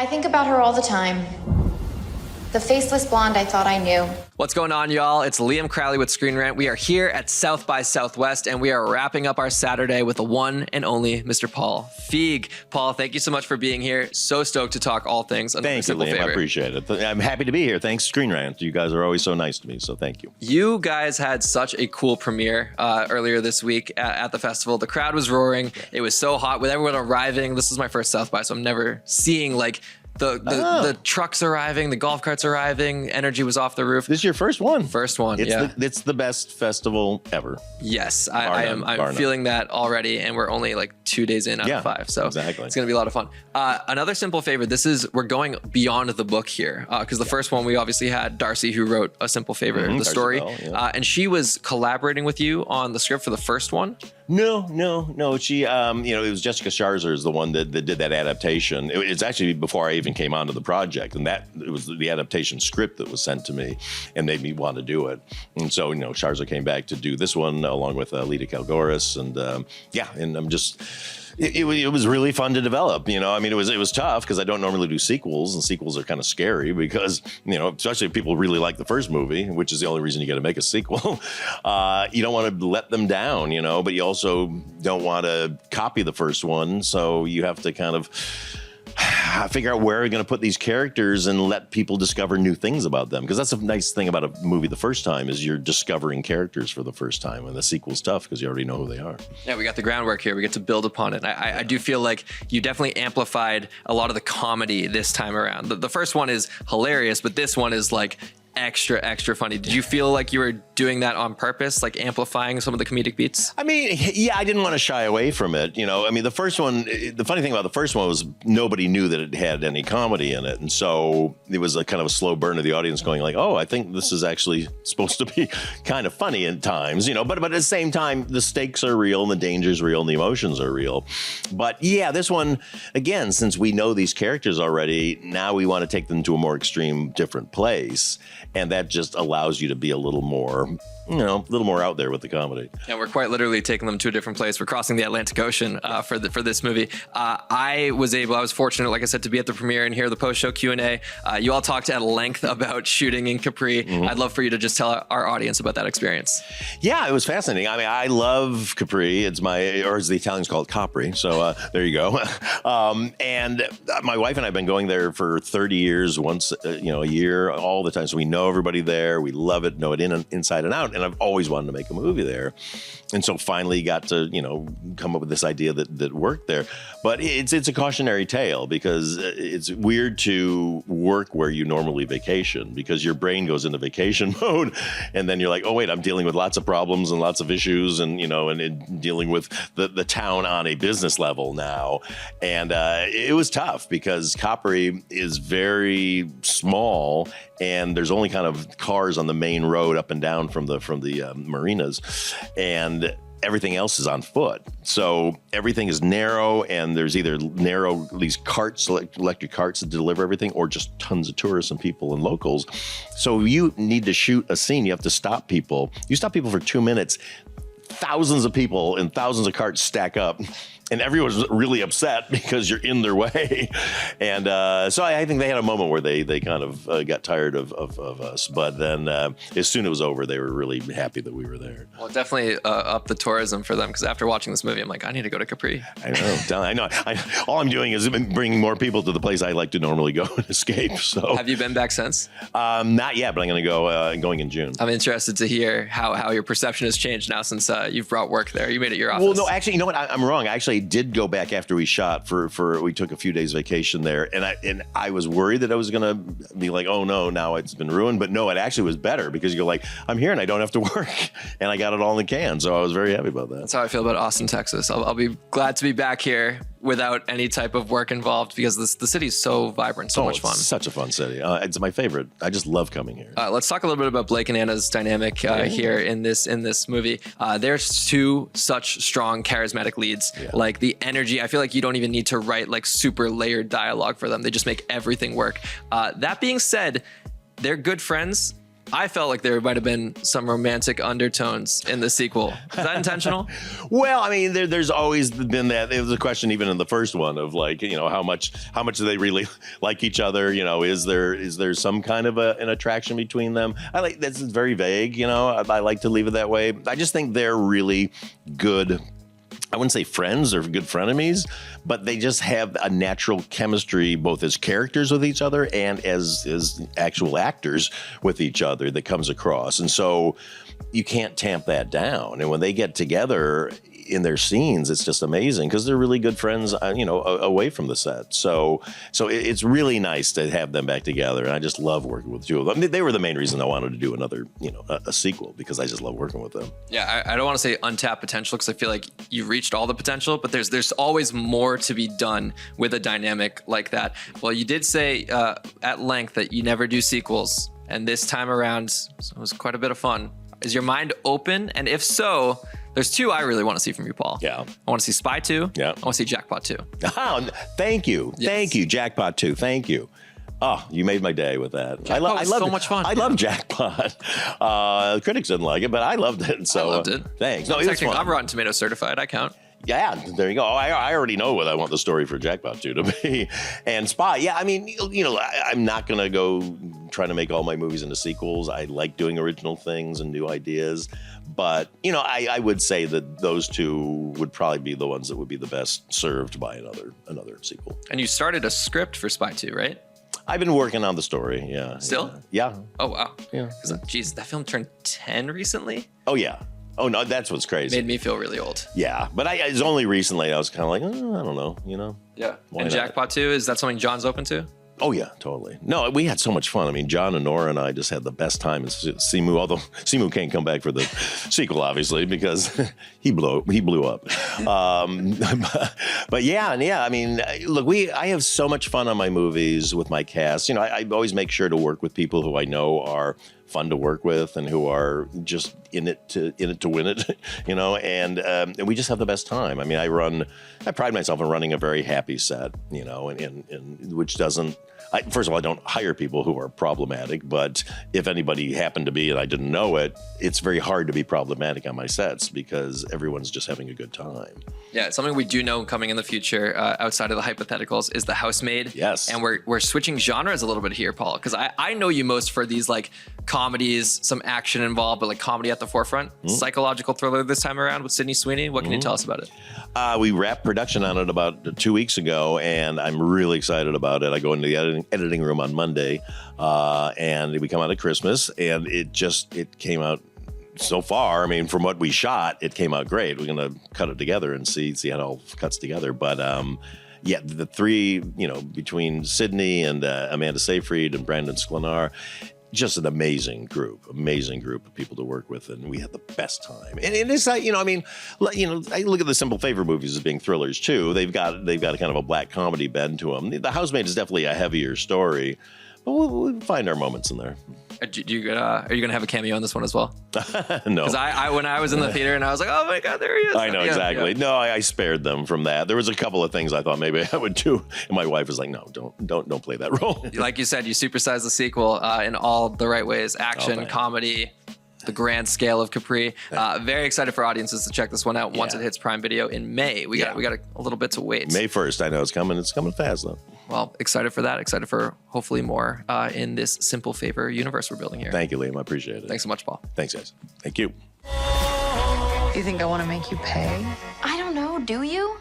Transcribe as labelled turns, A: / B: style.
A: I think about her all the time. The faceless blonde I thought I knew.
B: What's going on, y'all? It's Liam Crowley with ScreenRant. We are here at South by Southwest, and we are wrapping up our Saturday with the one and only Mr. Paul Feig. Paul, thank you so much for being here. So stoked to talk all things.
C: Thank you, Liam.
B: Favorite.
C: I appreciate it. I'm happy to be here. Thanks, ScreenRant. You guys are always so nice to me, so thank you.
B: You guys had such a cool premiere earlier this week at the festival. The crowd was roaring. It was so hot with everyone arriving. This is my first South by, so I'm never seeing like the trucks arriving, the golf carts arriving, energy was off the roof.
C: This is your first one.
B: First one,
C: It's the best festival ever.
B: Yes, I'm feeling that already, and we're only like 2 days in out of 5, so
C: exactly.
B: It's gonna be a lot of fun. Another simple favor, we're going beyond the book here, because the first one we obviously had Darcy, who wrote A Simple Favor, the
C: Darcy
B: story,
C: Bell,
B: and she was collaborating with you on the script for the first one.
C: No. She, it was Jessica Sharzer is the one that did that adaptation. It's actually before I even came onto the project, and it was the adaptation script that was sent to me and made me want to do it. And so, Sharzer came back to do this one along with Lita Kalgoris, and and I'm just. It was really fun to develop, it was tough because I don't normally do sequels, and sequels are kind of scary because, especially if people really like the first movie, which is the only reason you got to make a sequel. You don't want to let them down, but you also don't want to copy the first one. So you have to kind of figure out where you're going to put these characters and let people discover new things about them. Because that's a nice thing about a movie the first time is you're discovering characters for the first time. And the sequel's tough because you already know who they are. Yeah,
B: we got the groundwork here. We get to build upon it. I do feel like you definitely amplified a lot of the comedy this time around. The first one is hilarious, but this one is like extra funny. Did you feel like you were doing that on purpose, like amplifying some of the comedic beats?
C: I didn't want to shy away from it. The first one, the funny thing about the first one was nobody knew that it had any comedy in it. And so it was a kind of a slow burn of the audience going like, oh, I think this is actually supposed to be kind of funny at times, but at the same time, the stakes are real and the danger's real and the emotions are real. But yeah, this one, again, since we know these characters already, now we want to take them to a more extreme, different place. And that just allows you to be a little more, out there with the comedy.
B: And we're quite literally taking them to a different place. We're crossing the Atlantic Ocean for this movie. I was fortunate, like I said, to be at the premiere and hear the post-show Q&A. You all talked at length about shooting in Capri. Mm-hmm. I'd love for you to just tell our audience about that experience.
C: Yeah, it was fascinating. I love Capri. It's or as the Italians call it, Capri. So there you go. And my wife and I have been going there for 30 years, once, a year, all the time. So we know everybody there. We love it, know it inside and out. And I've always wanted to make a movie there. And so finally got to, come up with this idea that worked there. But it's a cautionary tale because it's weird to work where you normally vacation because your brain goes into vacation mode. And then you're like, oh, wait, I'm dealing with lots of problems and lots of issues and, and dealing with the town on a business level now. And it was tough because Capri is very small and there's only kind of cars on the main road up and down from the marinas, and everything else is on foot. So everything is narrow, and there's either these carts, electric carts that deliver everything, or just tons of tourists and people and locals. So you need to shoot a scene. You have to stop people. You stop people for 2 minutes. Thousands of people and thousands of carts stack up. And everyone's really upset because you're in their way. And so I think they had a moment where they kind of got tired of us. But then as soon as it was over, they were really happy that we were there.
B: Well, definitely up the tourism for them, because after watching this movie, I'm like, I need to go to Capri.
C: I know. All I'm doing is bringing more people to the place I like to normally go and escape. So
B: have you been back since?
C: Not yet, but I'm going to go going in June.
B: I'm interested to hear how your perception has changed now since you've brought work there. You made it your office.
C: Well, no, actually, you know what? I'm wrong. Actually, did go back after we shot we took a few days vacation there, and I was worried that I was gonna be like, oh no, now it's been ruined. But no, it actually was better because you're like, I'm here and I don't have to work, and I got it all in the can. So I was very happy about that.
B: That's how I feel about Austin, Texas. I'll be glad to be back here without any type of work involved because the city is so vibrant, so much fun.
C: It's such a fun city. It's my favorite. I just love coming here.
B: Let's talk a little bit about Blake and Anna's dynamic here in this movie. There's two such strong, charismatic leads. Yeah. Like the energy, I feel like you don't even need to write like super layered dialogue for them. They just make everything work. That being said, they're good friends. I felt like there might have been some romantic undertones in the sequel. Is that intentional?
C: Well, I mean, there's always been that. It was a question even in the first one of like, how much do they really like each other? Is there some kind of an attraction between them? I like that's very vague. I like to leave it that way. I just think they're really good. I wouldn't say friends or good frenemies, but they just have a natural chemistry, both as characters with each other and as actual actors with each other that comes across. And so you can't tamp that down. And when they get together in their scenes, it's just amazing because they're really good friends, away from the set. So it's really nice to have them back together. And I just love working with the two of them. They were the main reason I wanted to do another, a sequel, because I just love working with them.
B: Yeah, I don't want to say untapped potential because I feel like you've reached all the potential, but there's always more to be done with a dynamic like that. Well, you did say at length that you never do sequels, and this time around it was quite a bit of fun. Is your mind open? And if so, there's two I really want to see from you, Paul.
C: Yeah.
B: I want to see Spy 2.
C: Yeah.
B: I want to see Jackpot 2.
C: Oh, thank you.
B: Yes.
C: Thank you. Jackpot 2. Thank you. Oh, you made my day with that.
B: I love so much fun.
C: I love Jackpot. Critics didn't like it, but I loved it. So
B: I loved it.
C: Thanks. No, it was fun.
B: I'm Rotten Tomatoes certified. I count.
C: Yeah, there you go. I already know what I want the story for Jackpot 2 to be. And Spy, yeah, I mean, I'm not going to go trying to make all my movies into sequels. I like doing original things and new ideas. But, I would say that those two would probably be the ones that would be the best served by another sequel.
B: And you started a script for Spy 2, right?
C: I've been working on the story, yeah.
B: Still?
C: Yeah.
B: Oh, wow.
C: Yeah.
B: Geez, that film turned 10 recently?
C: Oh, yeah. Oh, no, that's what's crazy.
B: Made me feel really old.
C: Yeah, but it's only recently I was kind of like, I don't know,
B: Yeah.
C: Why
B: And
C: not?
B: Jackpot 2, is that something John's open to?
C: Oh, yeah, totally. No, we had so much fun. I mean, John and Nora and I just had the best time in Simu, although Simu can't come back for the sequel, obviously, because he blew up. But yeah, I mean, look, I have so much fun on my movies with my cast. I always make sure to work with people who I know are fun to work with and who are just in it to win it, and we just have the best time. I mean, I pride myself on running a very happy set, and which doesn't. First of all, I don't hire people who are problematic, but if anybody happened to be and I didn't know it, it's very hard to be problematic on my sets because everyone's just having a good time.
B: Yeah, something we do know coming in the future, outside of the hypotheticals, is The Housemaid.
C: Yes. And
B: we're switching genres a little bit here, Paul, because I know you most for these like comedies, some action involved, but like comedy at the forefront. Psychological thriller this time around with Sydney Sweeney. What can you tell us about it?
C: We wrapped production on it about 2 weeks ago, and I'm really excited about it. I go into the editing room on Monday, and we come out at Christmas, and it came out so far. I mean, from what we shot, it came out great. We're going to cut it together and see how it all cuts together. But yeah, the three, between Sydney and Amanda Seyfried and Brandon Sklenar, just an amazing group of people to work with, and we had the best time. And it's like, I look at the Simple Favor movies as being thrillers too. They've got a kind of a black comedy bend to them. The Housemaid is definitely a heavier story, but we'll find our moments in there.
B: Are you gonna have a cameo on this one as well?
C: No.
B: Because when I was in the theater and I was like, oh my God, there he is.
C: I know,
B: Yeah,
C: exactly.
B: yeah.
C: No, I spared them from that. There was a couple of things I thought maybe I would do, and my wife was like, no, don't play that role.
B: Like you said, you supersized the sequel in all the right ways: action,
C: thanks.
B: comedy, the grand scale of Capri. Very excited for audiences to check this one out once
C: Yeah.
B: it hits Prime Video in May. We got a little bit to wait.
C: May 1st, I know it's coming. It's coming fast though.
B: Well, excited for that. Excited for hopefully more in this Simple Favor universe we're building here.
C: Thank you, Liam. I appreciate it.
B: Thanks so much, Paul.
C: Thanks, guys. Thank you.
D: You think I want to make you pay?
A: I don't know, do you?